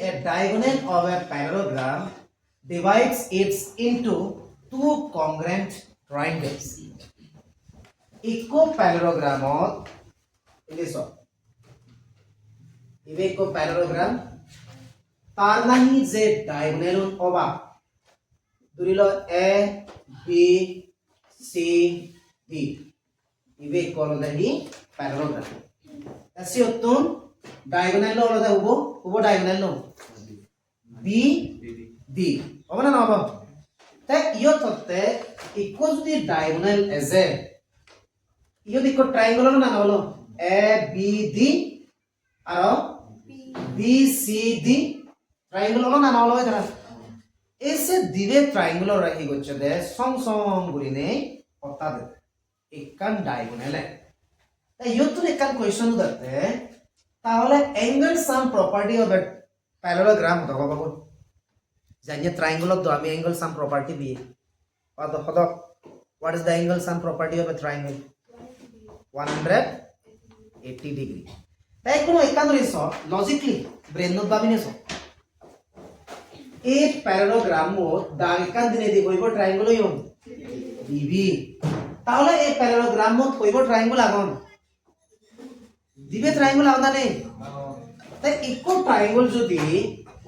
a diagonal of a parallelogram divides it into two congruent triangles. Equiparallelogram equiparallelogram তার নাহি যে diagonal অবা ধরিল A B C D eBay call দেহি parallelogram AC অতুন diagonal লো হলো হুবো diagonal লো B D হবে না হবে তাই ইয়ত হতে ইকো যদি diagonal as a ইয়ত ইকো triangle হলো না হলো A B D R B C D triangle হলো না হলো এরা এসে দিবে triangle রাখি গচ্ছে দে সং সং গুলিনে কথা দে একখান diagonal তাই ইয়ত একখান কোশ্চেন দতে তাহলে angle sum property of a parallelogram হতো বাবু জানিয়ে triangle of the angle sum property be what is the angle sum property of a triangle 180 degree তাই কোন একান রেস লজিক্যালি ব্রেন নত ভাবিনেছ এই প্যারালোগ্রাম দাগ একান দিনে দি কইব ট্রায়াঙ্গল হইম ডিবি তাহলে এই প্যারালোগ্রাম কইব ট্রায়াঙ্গল আগন দিবে ট্রায়াঙ্গল আগন না তাই ইকো ট্রায়াঙ্গল যদি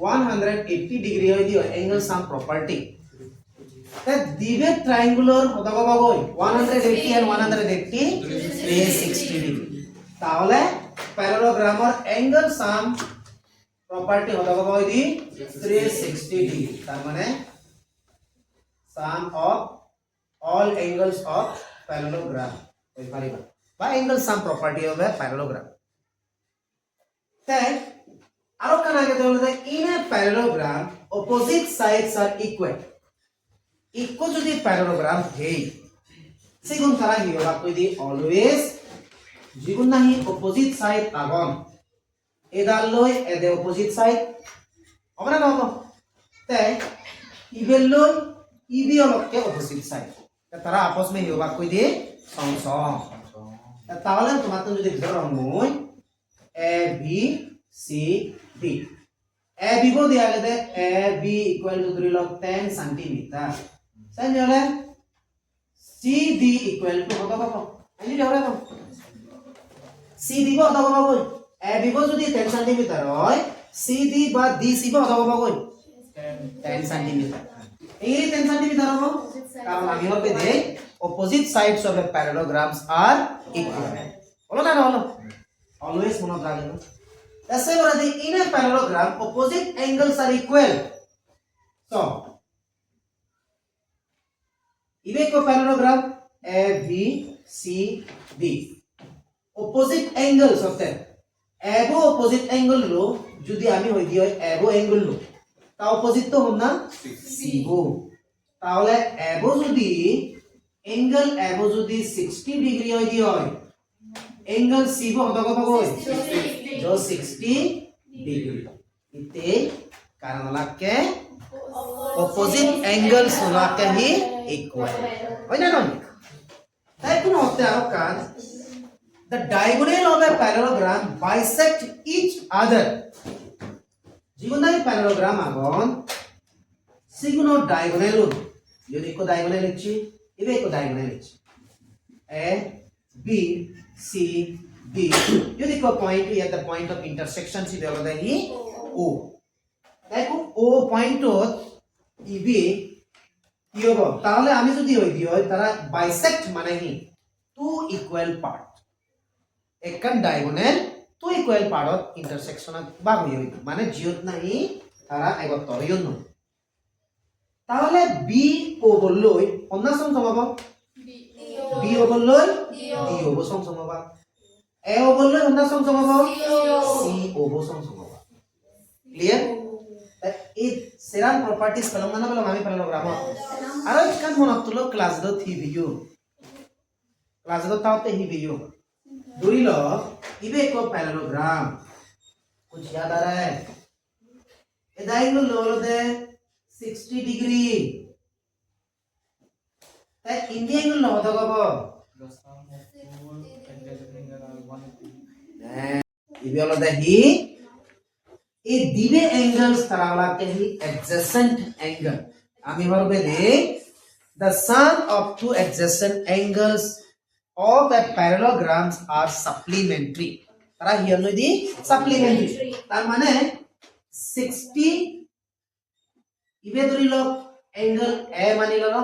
180 ডিগ্রি হয় দিও অ্যাঙ্গেল সাম প্রপার্টি তাই দিবে ট্রায়াঙ্গুলার কত কত কই 180 and 180 360 ডিগ্রি তাহলে প্যারালোগ্রামের অ্যাঙ্গেল সাম প্রপার্টি কত কত কই দি 360 ডিগ্রি তার মানে sum of all angles of parallelogram কই পারিবা বা angle sum property of a parallelogram তাই আরো কান আগে বলতে in a parallelogram opposite sides are equal ইকো যদি প্যারালোগ্রাম হেই সেগুন তারা কি হবা কই দি অলওয়েজ যেগুন নাহি অপোজিট সাইড আগন এদাল লই এদে অপোজিট সাইড হবে না হবে তাই ইবেল লই ইবি অলকে অপোজিট সাইড তারা আপস মে হবা কই দি সং সং তাহলে তোমার তো যদি ভিতর রমই A B C D A B বো দিয়া গেছে এ বি ইকুয়াল টু ধরিল 10 সেন্টিমিটার তাই হলে সি ডি ইকুয়াল টু কত কত এই যে হলে কত সি ডি কত কত কই এ বি বো যদি 10 সেন্টিমিটার হয় সি ডি বা ডি সি কত কত কই 10 সেন্টিমিটার এই 10 সেন্টিমিটার হবে কারণ আমি হবে দে opposite sides of a parallelograms are equal হলো না হলো always মনে রাখবেন ऐसे बोला दे in a parallelogram opposite angles are equal so इवे को parallelogram A B C D opposite angles होते हैं एबो opposite angle लो যদি আমি হই দিই एबो angle लो তা opposite তো হম না সিবো তাহলে एबो যদি angle एबो যদি 60 ডিগ্রি হই দিই হয় angle সিবো কত কত কই जो 60 डिग्री इते कारण लाके opposite angles लाके ही equal হয় না নয় তাই কোন হতে আর কাজ the diagonal of a parallelogram bisect each other জীবনাই parallelogram আগন সিগুনো diagonal যদি কো diagonal লিখছি ইবে কো diagonal লিখছি a b c D যদি কো point at the point of intersection C দেওয়া যায় ই ও দেখো ও পয়েন্টত ইবি কি হবে তাহলে আমি যদি হই দিই তারা বাইসেক্ট মানে কি টু ইকুয়াল পার্ট একখান ডায়াগোনাল টু ইকুয়াল পার্টত ইন্টারসেকশনত ভাগ হই মানে জিওত নাই তারা একত্র হইন তাহলে বি ও বললই অন্য সম সমাব বি ও বললই ডি ও সম সমাব A বললে অন্য সম সমাব সি ও সম সমাব ক্লিয়ার এই সেরাম প্রপার্টিজ পেলাম না বললাম আমি প্যারালোগ্রাম আর একখান মনত তুলো ক্লাস দ থি ভিউ ক্লাস দ তাওতে হি ভিউ ধরিল ইবে কো প্যারালোগ্রাম कुछ याद आ रहा है ए डायगोनल लो दे 60 डिग्री তাই ইন্ডিয়া এঙ্গেল লো তো কব ইবে হলো দেখি এই দিবে angles তারাওয়ালাকে হি adjacent angle আমি বলবে দে the sum of two adjacent angles of a parallelograms are supplementary তারা হিয়ার নই দি supplementary তার মানে 60 ইবে ধরিল angle a মানি ললো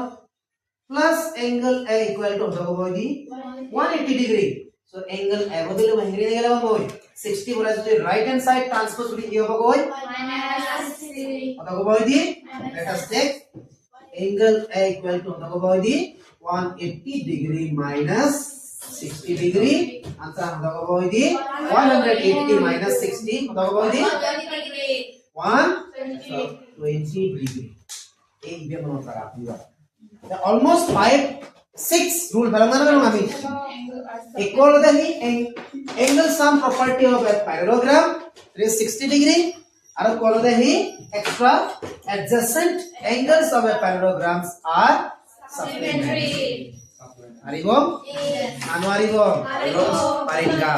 plus angle a equal to হব দি 180 degree so angle a বদলে ভাঙিয়ে গেল বই 60 বলা যদি রাইট হ্যান্ড সাইড ট্রান্সপোজ করি কি হবে কই -60 কত হবে দি let us take angle a equal to কত হবে দি 180 degree minus 60 degree answer কত হবে দি 180 minus 60 কত হবে দি 120 degree এই যে মনে করা আপনি almost 6 rule balanga na mami equal the angle sum property of a parallelogram 360 degree and call the extra adjacent angles of a parallelograms are supplementary aribo anu aribo paringa